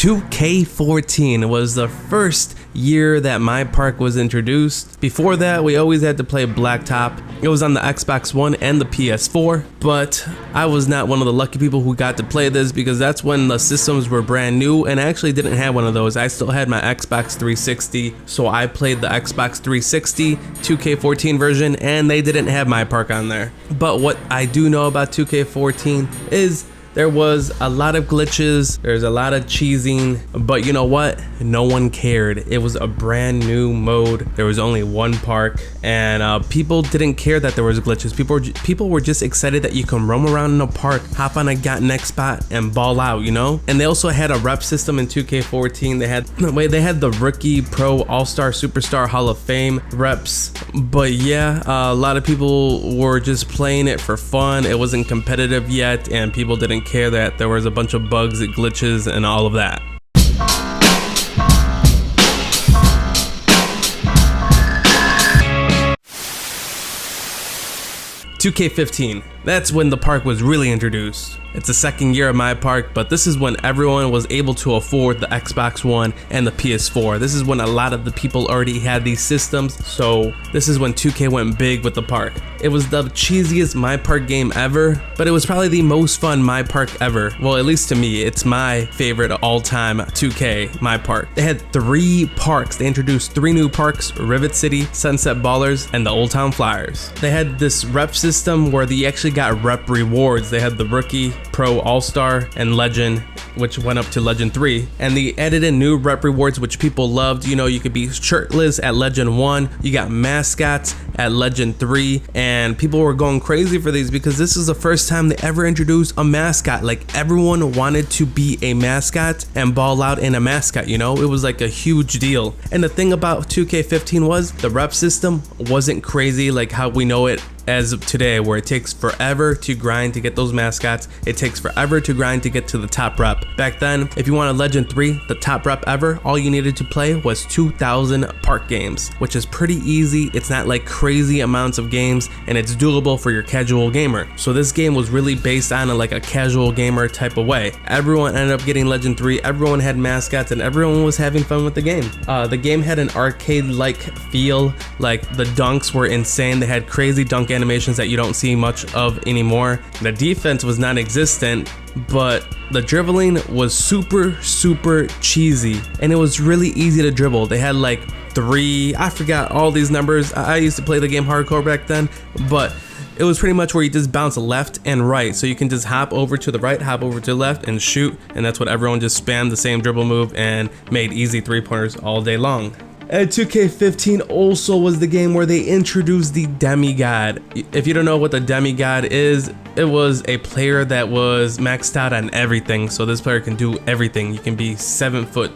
2K14 was the first year that Mypark was introduced. Before that, we always had to play Blacktop. It was on the Xbox One and the PS4, but I was not one of the lucky people who got to play this because that's when the systems were brand new, and I actually didn't have one of those. I still had my Xbox 360, so I played the Xbox 360 2K14 version, and they didn't have Mypark on there. But what I do know about 2K14 is there was a lot of glitches, there's a lot of cheesing, but you know what? No one cared. It was a brand new mode. There was only one park, and people didn't care that there was glitches. People were just excited that you can roam around in a park, hop on a got next spot, and ball out, you know? And they also had a rep system in 2K14. They had the Rookie, Pro, All-Star, Superstar, Hall of Fame reps. But yeah, a lot of people were just playing it for fun. It wasn't competitive yet, and people didn't care that there was a bunch of bugs, glitches, and all of that. 2K15, that's when the park was really introduced. It's the second year of Mypark, but this is when everyone was able to afford the Xbox One and the PS4. This is when a lot of the people already had these systems, so this is when 2K went big with the park. It was the cheesiest Mypark game ever, but it was probably the most fun Mypark ever. Well, at least to me, it's my favorite all-time 2K Mypark. They had 3 parks. They introduced 3 new parks: Rivet City, Sunset Ballers, and the Old Town Flyers. They had this rep system where they actually got rep rewards. They had the Rookie, Pro, All-Star, and Legend, which went up to Legend 3. And they added in new rep rewards, which people loved. You know, you could be shirtless at Legend 1, you got mascots at Legend 3, and people were going crazy for these because this is the first time they ever introduced a mascot. Like, everyone wanted to be a mascot and ball out in a mascot, you know? It was like a huge deal. And the thing about 2K15 was the rep system wasn't crazy like how we know it as of today, where it takes forever to grind to get those mascots. It takes forever to grind to get to the top rep. Back then, if you wanted Legend 3, the top rep ever, all you needed to play was 2,000 park games, which is pretty easy. It's not like crazy amounts of games, and it's doable for your casual gamer. So this game was really based on like a casual gamer type of way. Everyone ended up getting Legend 3, everyone had mascots, and everyone was having fun with the game. The game had an arcade-like feel. Like, the dunks were insane. They had crazy dunk animations that you don't see much of anymore. The defense was non-existent, but the dribbling was super cheesy, and it was really easy to dribble. They had like 3, I forgot all these numbers. I used to play the game hardcore back then, but it was pretty much where you just bounce left and right, so you can just hop over to the right, hop over to the left, and shoot, and that's what everyone just spammed the same dribble move and made easy 3-pointers all day long. And 2K15 also was the game where they introduced the demigod. If you don't know what the demigod is, it was a player that was maxed out on everything. So this player can do everything. You can be 7 foot.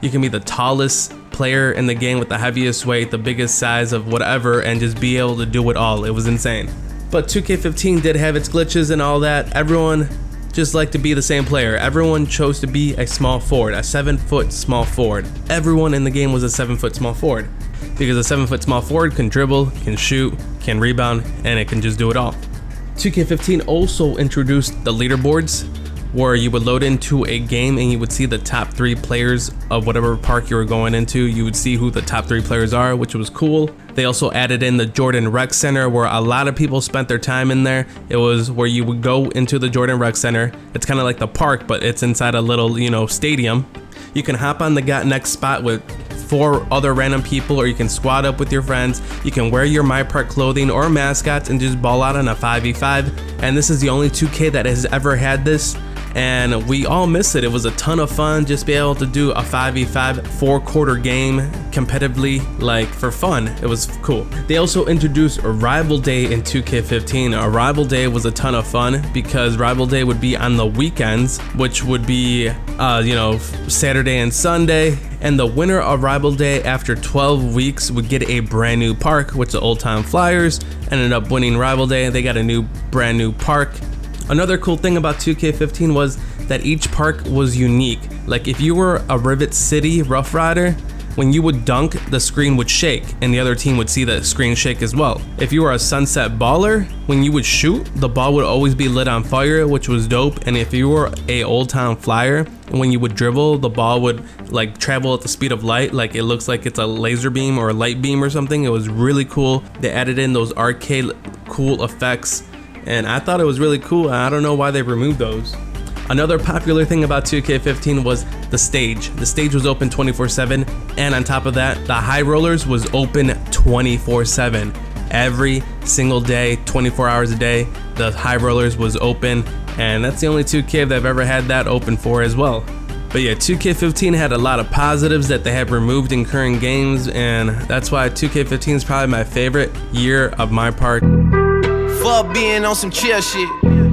You can be the tallest player in the game with the heaviest weight, the biggest size of whatever, and just be able to do it all. It was insane. But 2K15 did have its glitches and all that. Everyone just like to be the same player. Everyone chose to be a small forward, a 7-foot small forward. Everyone in the game was a 7-foot small forward because a 7-foot small forward can dribble, can shoot, can rebound, and it can just do it all. 2K15 also introduced the leaderboards, where you would load into a game and you would see the top 3 players of whatever park you were going into. You would see who the top 3 players are, which was cool. They also added in the Jordan Rec Center, where a lot of people spent their time in there. It was where you would go into the Jordan Rec Center. It's kind of like the park, but it's inside a little, you know, stadium. You can hop on the got next spot with 4 other random people, or you can squad up with your friends. You can wear your Mypark clothing or mascots and just ball out on a 5v5. And this is the only 2K that has ever had this, and we all miss it. It was a ton of fun just be able to do a 5v5 4-quarter game competitively, like for fun. It was cool. They also introduced a Rival Day in 2K15. A Rival Day was a ton of fun because Rival Day would be on the weekends, which would be you know, Saturday and Sunday, and the winner of Rival Day after 12 weeks would get a brand new park, which the Old Town Flyers ended up winning Rival Day. They got a brand new park. Another cool thing about 2K15 was that each park was unique. Like, if you were a Rivet City Rough Rider, when you would dunk, the screen would shake and the other team would see the screen shake as well. If you were a Sunset Baller, when you would shoot, the ball would always be lit on fire, which was dope. And if you were a Old Town Flyer, and when you would dribble, the ball would like travel at the speed of light, like it looks like it's a laser beam or a light beam or something. It was really cool. They added in those arcade cool effects, and I thought it was really cool. I don't know why they removed those. Another popular thing about 2K15 was the stage. The stage was open 24/7, and on top of that, the high rollers was open 24/7. Every single day, 24 hours a day, the high rollers was open, and that's the only 2K that I've ever had that open for as well. But yeah, 2K15 had a lot of positives that they have removed in current games, and that's why 2K15 is probably my favorite year of Mypark. Fuck being on some chill shit.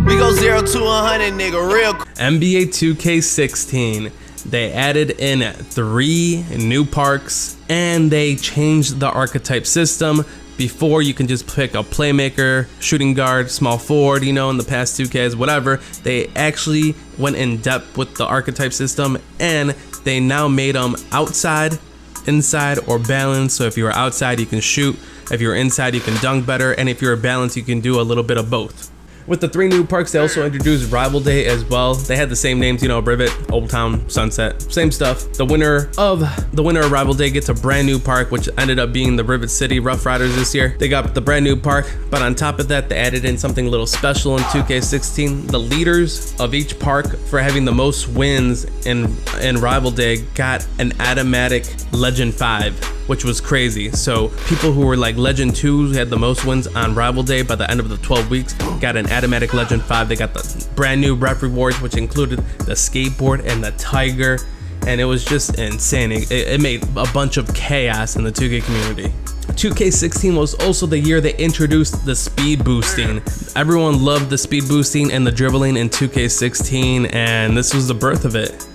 We go 0 to 100, nigga, real quick. NBA 2K16. They added in 3 new parks, and they changed the archetype system. Before, you can just pick a playmaker, shooting guard, small forward, you know, in the past 2Ks, whatever. They actually went in depth with the archetype system, and they now made them outside, inside, or balanced. So if you are outside, you can shoot. If you're inside, you can dunk better. And if you're balanced, you can do a little bit of both. With the 3 new parks, they also introduced Rival Day as well. They had the same names, you know, Rivet, Old Town, Sunset, same stuff. The winner of Rival Day gets a brand new park, which ended up being the Rivet City Rough Riders this year. They got the brand new park, but on top of that, they added in something a little special in 2K16. The leaders of each park for having the most wins in Rival Day got an automatic Legend 5, which was crazy. So people who were like Legend 2 who had the most wins on Rival Day by the end of the 12 weeks got an automatic Legend 5. They got the brand new rep rewards, which included the skateboard and the tiger, and it was just insane. It made a bunch of chaos in the 2K community. 2K16 was also the year they introduced the speed boosting. Everyone loved the speed boosting and the dribbling in 2K16, and this was the birth of it.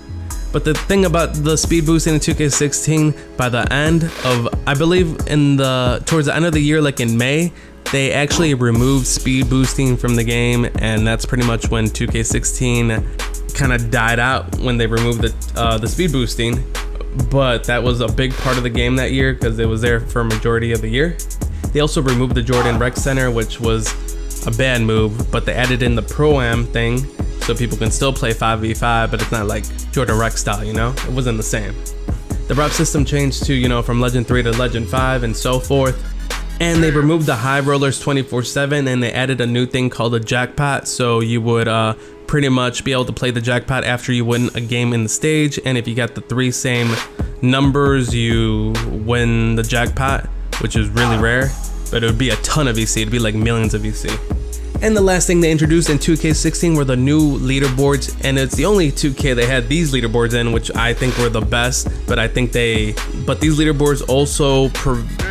But the thing about the speed boosting in 2K16, by the end of, I believe towards the end of the year, like in May, they actually removed speed boosting from the game, and that's pretty much when 2K16 kind of died out, when they removed the speed boosting. But that was a big part of the game that year because it was there for a majority of the year. They also removed the Jordan Rec Center, which was a bad move, but they added in the Pro-Am thing, so people can still play 5v5, but it's not like Jordan Rec style, you know? It wasn't the same. The rep system changed to, you know, from Legend 3 to Legend 5 and so forth. And they removed the high rollers 24/7, and they added a new thing called a jackpot. So you would pretty much be able to play the jackpot after you win a game in the stage. And if you got the 3 same numbers, you win the jackpot, which is really rare, but it would be a ton of VC. It'd be like millions of VC. And the last thing they introduced in 2K16 were the new leaderboards, and it's the only 2K they had these leaderboards in, which I think were the best. But these leaderboards also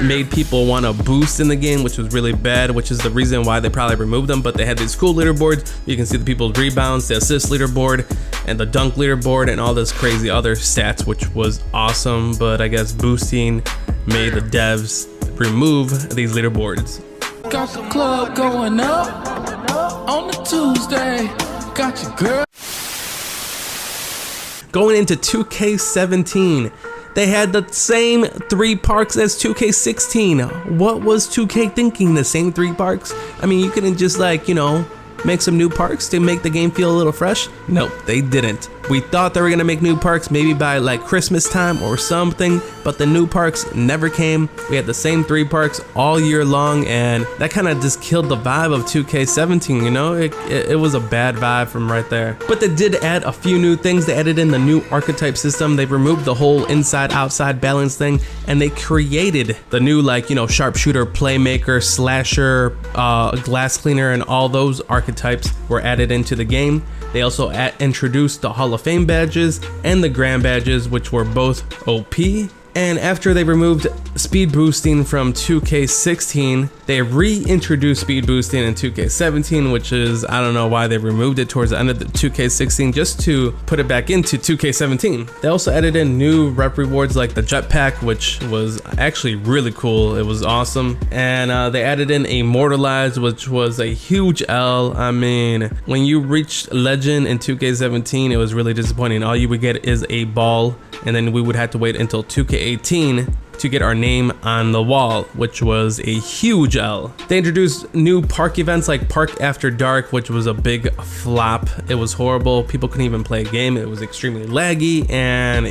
made people want to boost in the game, which was really bad, which is the reason why they probably removed them. But they had these cool leaderboards. You can see the people's rebounds, the assist leaderboard, and the dunk leaderboard, and all this crazy other stats, which was awesome. But I guess boosting made the devs remove these leaderboards. Got the club going up on the Tuesday. Got your girl. Going into 2K17, they had the same 3 parks as 2K16. What was 2K thinking? The same 3 parks? I mean, you couldn't just like, you know, make some new parks to make the game feel a little fresh? Nope, they didn't. We thought they were gonna make new parks maybe by like Christmas time or something, but the new parks never came. We had the same 3 parks all year long, and that kind of just killed the vibe of 2K17, you know? It was a bad vibe from right there. But they did add a few new things. They added in the new archetype system. They removed the whole inside-outside balance thing, and they created the new, like, you know, sharpshooter, playmaker, slasher, glass cleaner, and all those archetypes were added into the game. They also introduced the Hall of Fame badges and the Grand badges, which were both OP. And after they removed speed boosting from 2K16, they reintroduced speed boosting in 2K17, which is, I don't know why they removed it towards the end of the 2K16 just to put it back into 2K17. They also added in new rep rewards like the jetpack, which was actually really cool. It was awesome. And they added in Immortalized, which was a huge L. I mean, when you reached Legend in 2K17, it was really disappointing. All you would get is a ball, and then we would have to wait until 2K18 2K18 to get our name on the wall, which was a huge L. They introduced new park events like Park After Dark, which was a big flop. It was horrible. People couldn't even play a game. It was extremely laggy, and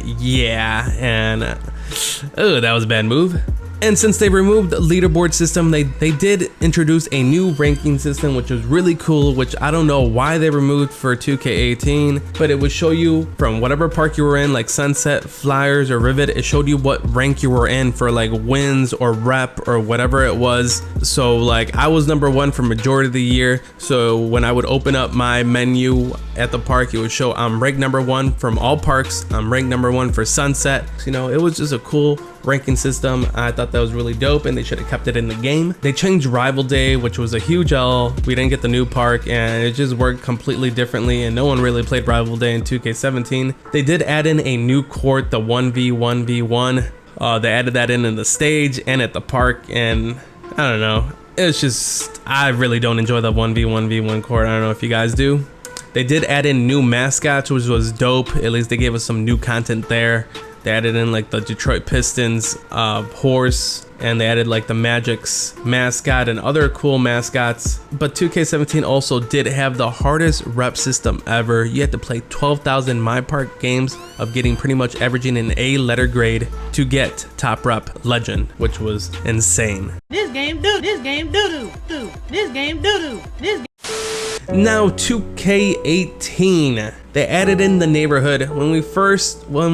oh, that was a bad move. And since they removed the leaderboard system, they did introduce a new ranking system, which was really cool, which I don't know why they removed for 2K18, but it would show you from whatever park you were in, like Sunset, Flyers, or Rivet, it showed you what rank you were in for like wins or rep or whatever it was. So like I was #1 for majority of the year. So when I would open up my menu at the park, it would show I'm ranked #1 from all parks. I'm ranked #1 for Sunset. You know, it was just a cool ranking system. I thought that was really dope, and they should have kept it in the game. They changed Rival Day, which was a huge L. We didn't get the new park, and it just worked completely differently, and no one really played Rival Day in 2K17. They did add in a new court, the 1v1v1. They added that in the stage and at the park, and I don't know. It's just, I really don't enjoy the 1v1v1 court. I don't know if you guys do. They did add in new mascots, which was dope. At least they gave us some new content there. They added in like the Detroit Pistons horse, and they added like the Magic's mascot and other cool mascots. But 2K17 also did have the hardest rep system ever. You had to play 12,000 Mypark games of getting pretty much averaging an A letter grade to get top rep legend, which was insane. This game doo, this game doo doo, this game doo doo, this game. Now 2K18, they added in the neighborhood. When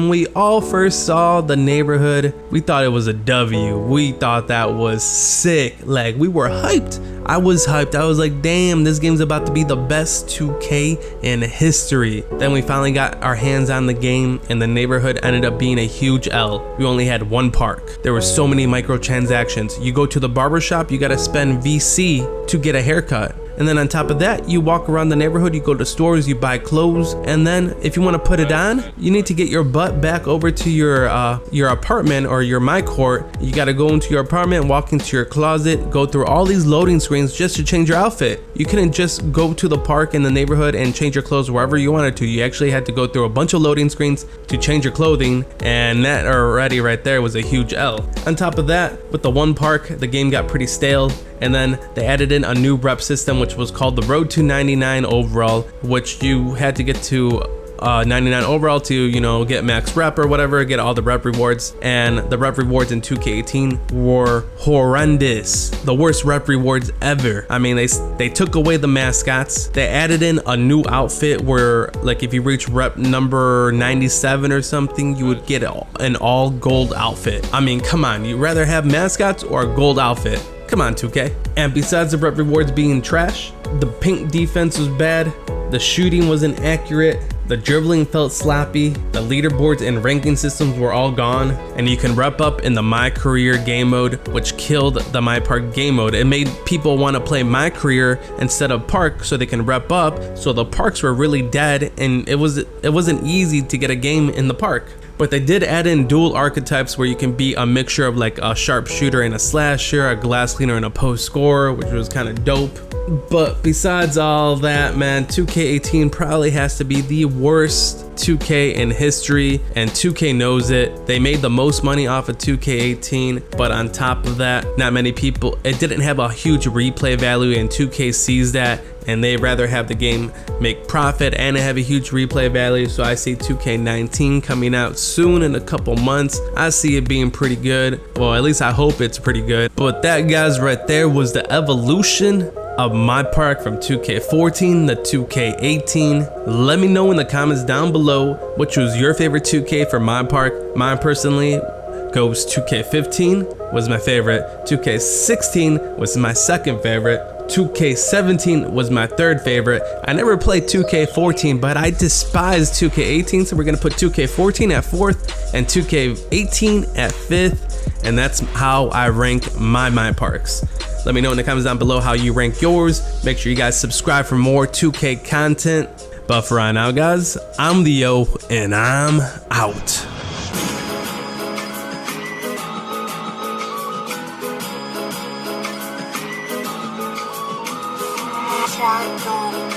we all first saw the neighborhood, we thought it was a W. We thought that was sick. Like, we were hyped. I was hyped. I was like, damn, this game's about to be the best 2K in history. Then we finally got our hands on the game, and the neighborhood ended up being a huge L. We only had one park. There were so many microtransactions. You go to the barbershop, you gotta spend VC to get a haircut. And then on top of that, you walk around the neighborhood, you go to stores, you buy clothes, and then if you want to put it on, you need to get your butt back over to your apartment or your MyCourt. You got to go into your apartment, walk into your closet, go through all these loading screens just to change your outfit. You couldn't just go to the park in the neighborhood and change your clothes wherever you wanted to. You actually had to go through a bunch of loading screens to change your clothing, and that already right there was a huge L. On top of that, with the one park, the game got pretty stale. And then they added in a new rep system, which was called the Road to 99 overall, which you had to get to 99 overall to, you know, get max rep or whatever, get all the rep rewards. And the rep rewards in 2K18 were horrendous. The worst rep rewards ever. I mean, they took away the mascots. They added in a new outfit where, like, if you reach rep number 97 or something, you would get an all gold outfit. I mean, come on, you'd rather have mascots or a gold outfit? Come on, 2K. And besides the rep rewards being trash, the paint defense was bad, the shooting wasn't accurate, the dribbling felt sloppy, the leaderboards and ranking systems were all gone, and you can rep up in the My Career game mode, which killed the Mypark game mode. It made people want to play My Career instead of Park so they can rep up, so the parks were really dead, and it wasn't easy to get a game in the park. But they did add in dual archetypes where you can be a mixture of like a sharpshooter and a slasher, a glass cleaner and a post scorer, which was kind of dope. But besides all that, man, 2K18 probably has to be the worst 2K in history, and 2K knows it. They made the most money off of 2K18, but on top of that, not many people, it didn't have a huge replay value, and 2K sees that, and they rather have the game make profit and have a huge replay value. So I see 2K19 coming out soon in a couple months. I see it being pretty good. Well, at least I hope it's pretty good. But that, guys, right there was the evolution of Mypark from 2K14 to 2K18. Let me know in the comments down below which was your favorite 2K for Mypark. Mine personally goes 2K15 was my favorite, 2K16 was my second favorite, 2K17 was my third favorite. I never played 2K14, but I despise 2K18, so we're gonna put 2K14 at 4th and 2K18 at 5th, and that's how I rank my Myparks. Let me know in the comments down below how you rank yours. Make sure you guys subscribe for more 2K content. But for right now, guys, I'm Leo, and I'm out. Shotgun.